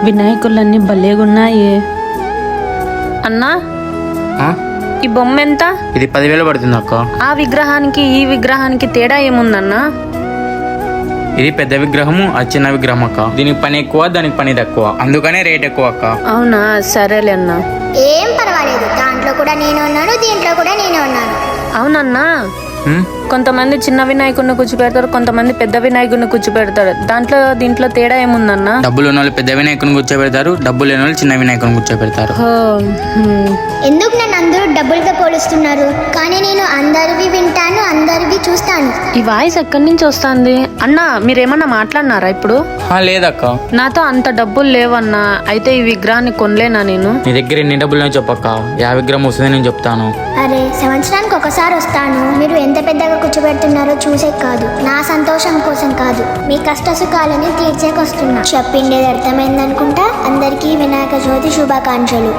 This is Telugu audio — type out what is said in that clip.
వినాయకులన్నీ భలేగున్నాయి. అన్నా, ఈ బొమ్మ ఎంత? ఇది 10,000 పడుతుంది అక్క. ఆ విగ్రహానికి ఈ విగ్రహానికి తేడా ఏముందన్నా? ఇది పెద్ద విగ్రహము, అది చిన్న విగ్రహం అక్క. దీనికి పని ఎక్కువ, దానికి పని తక్కువ, అందుకనే రేట్ ఎక్కువ అక్క. అవునా, సరేలే అన్నా. ఏం పర్వాలేదు, దాంట్లో కూడా నేను ఉన్నాను, దీంట్లో కూడా నేను ఉన్నాను. అవునన్నా, కొంతమంది చిన్న వినాయకుడిని కూర్చోపెడతారు, కొంతమంది పెద్ద వినాయకుడిని కూర్చోపెడతారు. దీంట్లో తేడా ఏముందన్నా? డబ్బులు ఉన్న వాళ్ళు పెద్ద వినాయకుని కూర్చోబెడతారు, డబ్బులు లేని వాళ్ళు చిన్న వినాయకుని కూర్చోబెడతారు. ఎందుకు నన్ను అందరూ డబ్బులతో పోలుస్తున్నారు? కానీ నేను అందరివి వింటాను, అందరివి చూస్తాను. ఈ వాయిస్ ఎక్కడి నుంచి వస్తుంది? అన్నా, మీరేమన్నా మాట్లాడినారా ఇప్పుడు? లేదక్క. నాతో అంత డబ్బులు లేవన్నా. అయితే ఈ విగ్రహాన్ని కొనలేనా నేను? నీ దగ్గర ఎన్ని డబ్బులు చెప్పక్క, 50 గ్రాములు వస్తుంది నేను చెప్తాను. అరే, సంవత్సరానికి ఒకసారి వస్తాను. మీరు ఎంత పెద్దగా కూర్చోబెడుతున్నారో చూసే కాదు, నా సంతోషం కోసం కాదు, మీ కష్ట సుఖాలని తీర్చేకొస్తున్నా. చెప్పిండేది అర్థమైందనుకుంటా. అందరికీ వినాయక చవితి శుభాకాంక్షలు.